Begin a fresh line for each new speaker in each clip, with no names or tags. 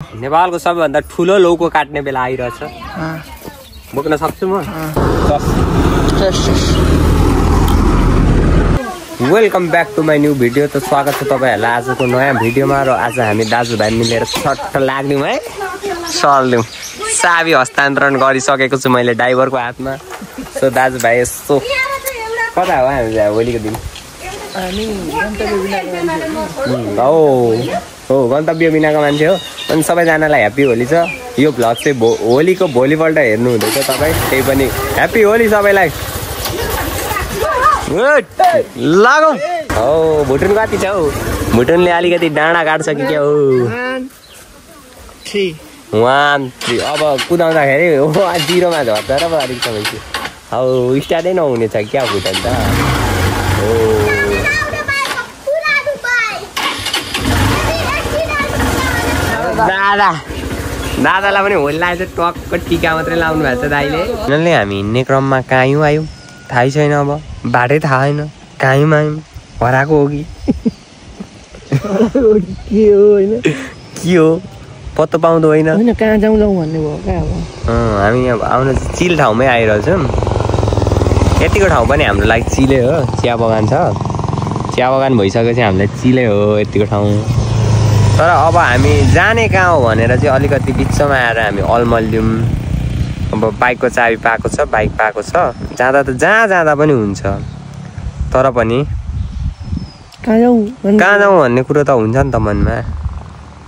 नेपालको सबैभन्दा ठुलो लौको काट्ने बेला आइरहेछ। बोक्न सक्छु म? Welcome back to my new video. त स्वागत छ तपाईँहरूलाई आजको नयाँ भिडियोमा। र आज हामी दाजुभाइ मिलेर सट्ट लाग्यौँ है, सर्ल्यौँ। चाबी हस्तान्तरण गरिसकेको छु मैले ड्राइभरको हातमा। सो दाजुभाइ यस्तो कता हो हामी भोलिको दिन? हो गन्तव्य बिनाको मान्छे हो। अनि सबैजनालाई ह्याप्पी होली छ। यो भ्लग चाहिँ होलीको भोलिपल्ट हेर्नु हुँदैछ तपाईँ, त्यही पनि ह्याप्पी होली सबैलाई। लागौँ हो। भुटुन कति छ हौ? भुटुनले अलिकति डाँडा काट्छ कि क्या हो? 1 3 अब कुदाउँदाखेरि हो 0मा झर्छ र अलिक समय चाहिँ हौ स्टार्टै नहुने छ क्या भुटन त हो। दादालाई पनि होली लागेको छ, टक्क टिका मात्रै लाउनु भएको छ दाइले। उनीहरूले हामी हिँड्ने क्रममा कहीँ आयौँ थाहै छैन। अब बाटै थाहा छैन, कहीँ आयौँ, हराएको हो कि के हो होइन, के हो पत्तो पाउँदो होइन।
कहाँ जाउँ भन्ने भयो क्या अब।
हामी अब आउन चिल ठाउँमै आइरहेछौँ। यतिको ठाउँ पनि हाम्रो लागि चिलै हो। चिया बगान छ, चिया बगान भइसकेपछि हामीलाई चिलै हो यतिको ठाउँ। तर अब हामी जाने कहाँ हो भनेर चाहिँ अलिकति बिचमा आएर हामी अलमल्यौँ। अब बाइकको चाबी पाएको छ, बाइक पाएको छ, जाँदा त जहाँ जाँदा पनि हुन्छ। तर पनि कहाँ जाउँ भन्ने कुरो त हुन्छ नि त, मनमा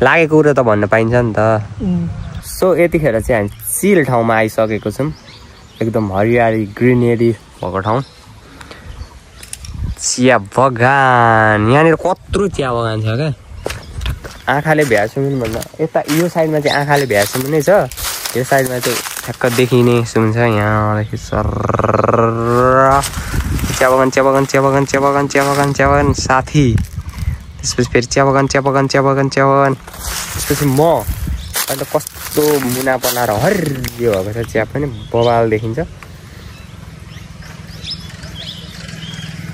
लागेको कुरो त भन्न पाइन्छ नि त। सो यतिखेर चाहिँ हामी चिल ठाउँमा आइसकेको छौँ। एकदम हरियाली ग्रिनेरी भएको ठाउँ, चिया बगान। यहाँनिर कत्रो चिया बगान छ क्या, आँखाले भ्याएसम्म भन्दा यता यो साइडमा चाहिँ आँखाले भ्याएसम्म नै छ। यो साइडमा चाहिँ ठ्याक्क देखिने सुन्छ यहाँदेखि सर चिया बगान चिया बगान चिया बगान चिया बगान चिया बगान चिया बगान साथी। त्यसपछि फेरि चिया बगान चिया बगान चिया बगान चिया बगान। त्यसपछि म अन्त कस्तो मुना पलाएर हरियो भएको छ। चिया पनि बबाल देखिन्छ,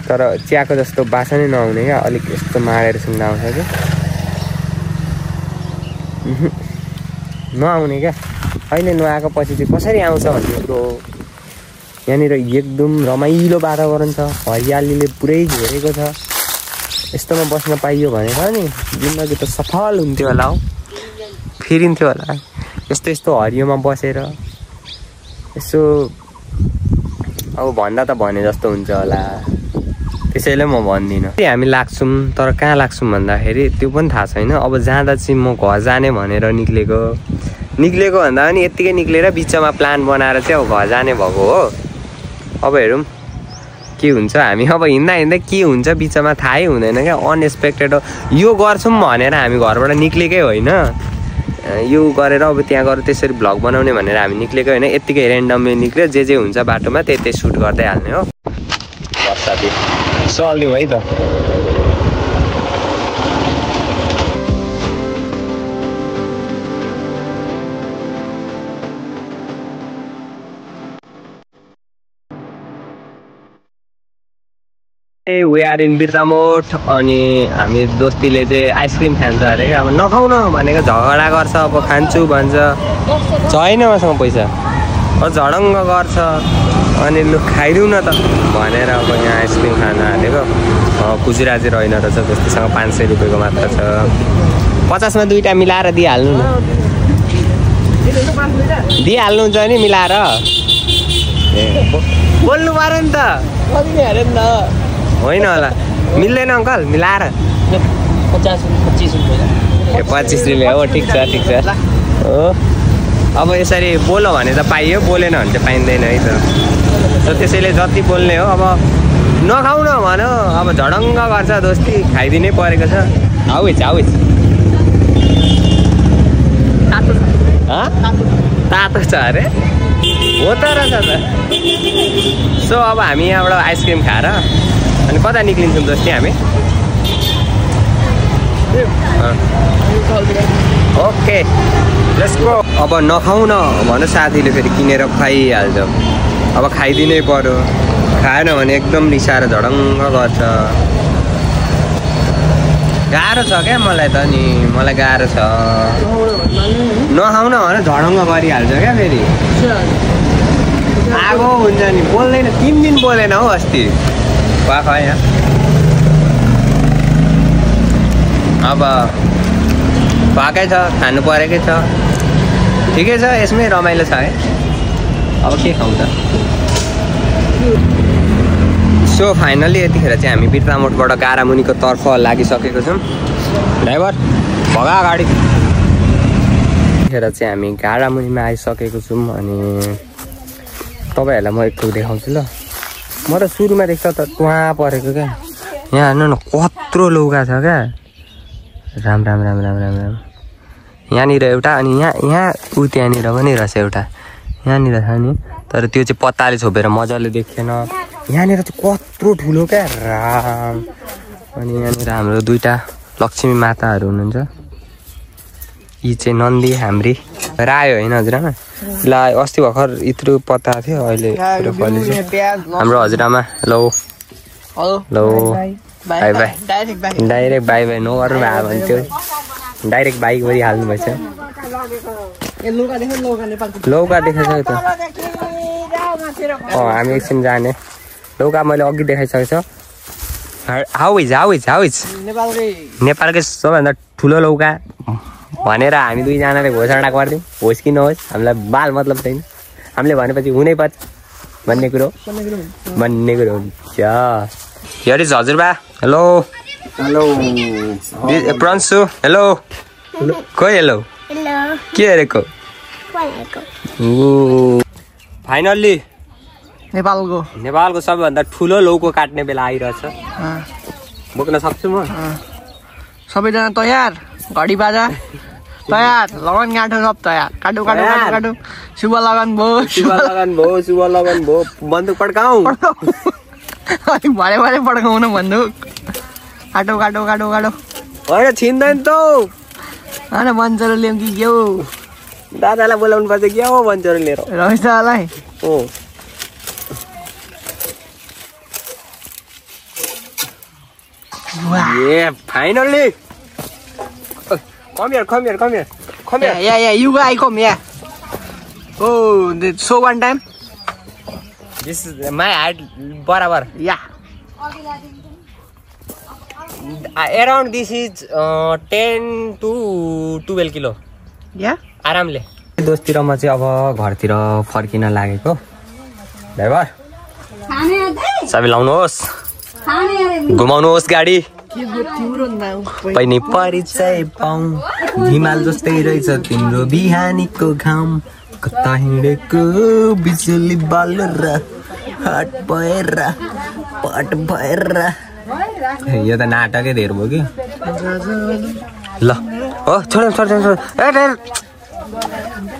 तर चियाको जस्तो बासा नै नआउने क्या, अलिक यस्तो माडेर सुन्दा आउँछ कि नआउने क्या। अहिले नआएको पछि चाहिँ कसरी आउँछ भन्ने कुरो हो। यहाँनिर एकदम रमाइलो वातावरण छ, हरियालीले पुरै घेरेको छ। यस्तोमा बस्न पाइयो भने नि जिन्दगी त सफल हुन्थ्यो होला हौ, फेरिन्थ्यो होला। यस्तो यस्तो हरियोमा बसेर यसो अब भन्दा त भने जस्तो हुन्छ होला, त्यसैले म भन्दिनँ। हामी लाग्छौँ, तर कहाँ लाग्छौँ भन्दाखेरि त्यो पनि थाहा छैन। अब जाँदा चाहिँ म घर जाने भनेर निक्लेको भन्दा पनि यत्तिकै निक्लेर बिचमा प्लान बनाएर चाहिँ अब घर जाने भएको हो। अब हेरौँ के हुन्छ। हामी अब हिँड्दा हिँड्दै के हुन्छ बिचमा थाहै हुँदैन क्या, अनएक्सपेक्टेड हो। यो गर्छौँ भनेर हामी घरबाट निक्लेकै होइन, यो गरेर अब त्यहाँ गएर त्यसरी भ्लग बनाउने भनेर हामी निक्लेकै होइन। यत्तिकै ऱ्यान्डमली निक्ल्यो, जे हुन्छ बाटोमा त्यही सुट गर्दै हाल्ने हो। साथी चल्यौँ है त। ए वी आर इन बिर्तामोड। अनि हामी दोस्तीले चाहिँ आइसक्रिम खान्छ अरे। अब नखाउन भनेको झगडा गर्छ, अब खान्छु भन्छ, छैन मसँग पैसा, अब झडङ्ग गर्छ। अनि लु खाइदिउँ न त भनेर अब यहाँ आइसक्रिम खान हालेको। खुजुरा चाहिँ रहेन रहेछ, दोस्तीसँग 500 रुपियाँको मात्र छ। 50मा 2टा मिलाएर दिइहाल्नु न, दिइहाल्नुहुन्छ नि मिलाएर। ए बोल्नु पऱ्यो नि त, होइन होला मिल्दैन अङ्कल मिलाएर।
25 रुपियाँ।
ए 25 रुपियाँ हो, ठिक छ ठिक छ हो। अब यसरी बोल्यो भने त पाइयो, बोलेन भने चाहिँ पाइँदैन है त। त्यसैले जति बोल्ने हो, अब नखाउन भन्यो अब झडङ्ग गर्छ दोस्ती, खाइदिनै परेको छ। हाउज तातो छ अरे, हो त रहेछ त। सो अब हामी यहाँबाट आइसक्रिम खाएर अनि कता निक्लिन्छौँ दोस्ती हामी? Okay let's go. अब नखाउन भन्नु साथीले फेरि किनेर खुवाइहाल्छ। अब खाइदिनै पर्यो, खाएन भने एकदम रिसाएर झडङ्ग गर्छ। गाह्रो छ क्या मलाई त नि मलाई गाह्रो छ नखाउन भने झडङ्ग गरिहाल्छ क्या फेरि आगो हुन्छ नि बोल्दैन 3 दिन बोलेन हौ अस्ति वाख यहाँ अब पाकै छ खानु परेकै छ ठिकै छ यसमै रमाइलो छ है अब के खाउँ त सो फाइनली यतिखेर चाहिँ हामी बिर्तामोडबाट गारामुनिको तर्फ लागिसकेको छौँ ड्राइभर भगा गाडी यतिखेर चाहिँ हामी गारामुनिमा आइसकेको छौँ अनि तपाईँहरूलाई म एकपल्ट देखाउँछु ल म त सुरुमा देख्छ त टुहाँ परेको क्या यहाँ हेर्नु न कत्रो लौका छ क्या राम राम राम राम राम राम यहाँनिर एउटा अनि यहाँ ऊ त्यहाँनिर पनि रहेछ एउटा यहाँनिर छ नि तर त्यो चाहिँ पत्ताले छोपेर मजाले देखेन यहाँनिर चाहिँ कत्रो ठुलो क्या राम अनि यहाँनिर हाम्रो 2टा लक्ष्मी माताहरू हुनुहुन्छ यी चाहिँ नन्दी हाम्री रायो होइन हजुरआमा ल अस्ति भर्खर यत्रो पत्ता थियो अहिले हाम्रो हजुरआमा लौ लो bye bye direct bye bye नगर्नु भयो भने त्यो डाइरेक्ट बाइक गरिहाल्नु भएछ लौका देखाइसक्यो त हामी एकछिन जाने लौका मैले अघि देखाइसकेको छ हाउ इज नेपालकै सबैभन्दा ठुलो लौका भनेर हामी 2 जनाले घोषणा गरिदिउँ होस् कि नहोस् हामीलाई बाल मतलब छैन हामीले भनेपछि हुनै पर्छ भन्ने कुरो हुन्छ हियर इज हजुरबा हेलो प्रणसु हेलो खोइ हेलो के हेरेको फाइनल्ली नेपालको सबैभन्दा ठुलो लौको काट्ने बेला आइरहेछ बोक्न सक्छु म
सबैजना तयार घडी बाजा तयार लगन गाँठो सब तयार काटो शुभ लगन भयो
बन्दुक पड्काऊ
भरे पड्काउन बन्दुक काटो
होइन छिन्दैन त
होइन बन्चरो ल्याउँ कि के हो
दादालाई बोलाउनु पर्छ के हो बन्चरो लिएर
रमेश दादालाई
finally come here
yeah you guys come here oh so one time
this is my height barabar
yeah
around this is 10 to 12 kilo
yeah
आरामले दोस्तिर म चाहिँ अब घरतिर फर्किन लागेको ड्राइभर सबै लाउनुहोस् घुमाउनुहोस् गाडी पनि परिचय पाऊ हिमाल जस्तै रहेछ तिम्रो बिहानीको घाम कता हिँडेको बिजुली बालेर हाट भएर पट भएर यो त नाटकै धेर भयो कि ल हो छोड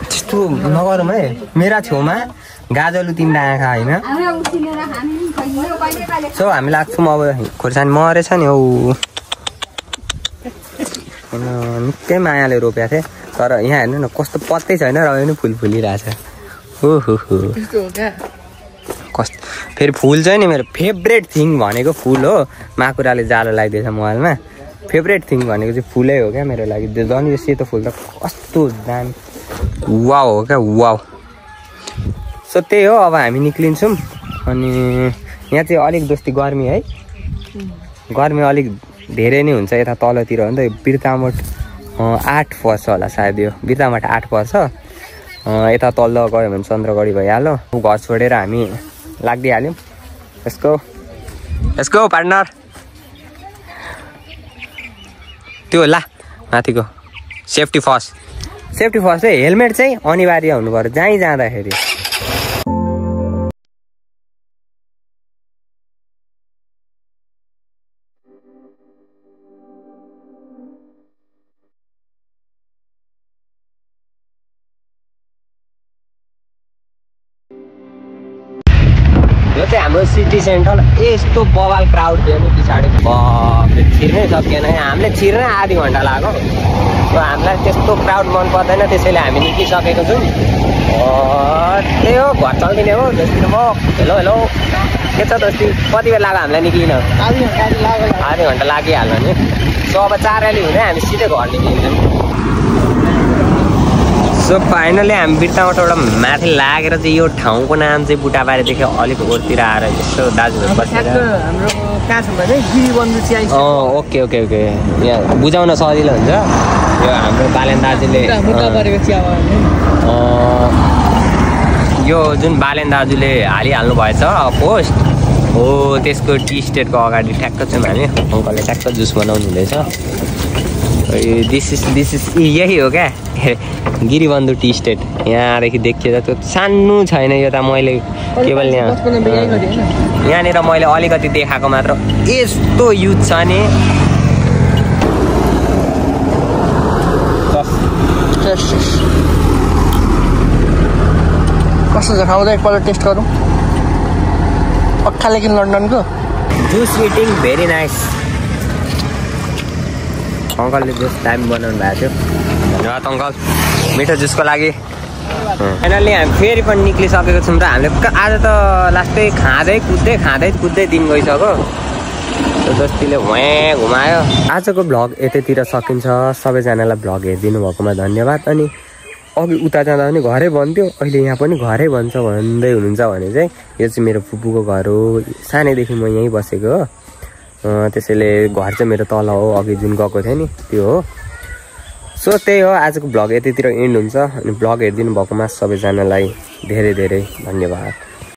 त्यस्तो नगरौँ है मेरा छेउमा गाजलु 3 आँखा होइन सो हामी लाग्छौँ अब खोर्सानी मरेछ नि हौ निकै मायाले रोपेको थिएँ तर यहाँ हेर्नु न कस्तो पत्तै छैन र पनि फुल फुलिरहेछ ओहो कस्तो फेरि फुल चाहिँ नि मेरो फेभरेट थिङ भनेको फुल हो माकुराले जालो लगाइदिएछ मोबाइलमा फेभरेट थिङ भनेको चाहिँ फुलै हो क्या मेरो लागि झन् यो सेतो फुल त कस्तो दामी वाउ हो क्या वाउ सो त्यही हो अब हामी निक्लिन्छौँ अनि यहाँ चाहिँ अलिक जस्तै गर्मी है गर्मी अलिक धेरै नै हुन्छ यता तलतिर हो नि त बिर्तामोड 8 पर्छ होला सायद यो बिर्तामोड 8 पर्छ यता तल गयो भने चन्द्रगढी भइहाल्यो घर छोडेर हामी लाग्दिहाल्यौँ यसको पार्टनर त्यो ला माथिको सेफ्टी फर्स्ट है हेलमेट चाहिँ अनिवार्य हुनु पर्यो जहीँ जाँदाखेरि यो चाहिँ हाम्रो सिटी सेन्टर यस्तो बवाल क्राउड थियो नि पछाडि छिर्नै सकिएन हामीले छिर्नै आधी घन्टा लाग्यो सो हामीलाई त्यस्तो क्राउड मन पर्दैन, त्यसैले हामी निक्लिसकेको छौँ। त्यही हो, घर चल्दिने हो दोस्ती। म हेलो हेलो के छ दोस्ती? कति बेला लाग्यो हामीलाई निक्लिन? आधी घन्टा लागिहाल्यो नि। सो अब 4 रयाली हुँदै हामी सिधै घर निक्लिन्छौँ। सो फाइनली हामी बिर्तामोटबाट माथि लागेर चाहिँ यो ठाउँको नाम चाहिँ बुटाबारीदेखि अलिक ओरतिर आएर यसो दाजुहरू बसेर ओके ओके ओके यहाँ बुझाउन सजिलो हुन्छ। यो हाम्रो बालेन दाजुले यो जुन बालेन दाजुले हालिहाल्नु भएछ पोस्ट हो, त्यसको टी स्टेटको अगाडि ठ्याक्क छौँ हामी। अङ्कलले ठ्याक्क जुस बनाउनु हुँदैछ। दिस इज यही हो क्या गिरिबन्धु टी स्टेट। यहाँदेखि देखिएछ त्यो सानो छैन, यो त मैले केवल यहाँनिर मैले अलिकति देखाएको मात्र। यस्तो युथ छ नि।
कस्तो छ खाउँदा एकपल्ट टेस्ट गरौँ। पक्का लेकिन लन्डनको
जुस इटिङ भेरी नाइस। अङ्कलले जुस टाइम बनाउनु भएको थियो। धन्यवाद अङ्कल मिठो जुसको लागि। फाइनल्ली हामी फेरि पनि निक्लिसकेको छौँ र हामीले आज त लास्टै खाँदै कुद्दै दिन गइसक्यो। दोस्तीले वहाँ घुमायो। आजको भ्लग यतैतिर सकिन्छ। सबैजनालाई भ्लग हेरिदिनु भएकोमा धन्यवाद। अनि अघि उता जाँदा पनि घरै भन्थ्यो, अहिले यहाँ पनि घरै भन्छ भन्दै हुनुहुन्छ भने चाहिँ यो चाहिँ मेरो फुपूको घर हो। सानैदेखि म यहीँ बसेको हो, त्यसैले घर चाहिँ मेरो तल हो, अघि जुन गएको थियो नि त्यो हो। सो त्यही हो, आजको भ्लग यतैतिर एन्ड हुन्छ। अनि भ्लग हेरिदिनु भएकोमा सबैजनालाई धेरै धेरै धन्यवाद।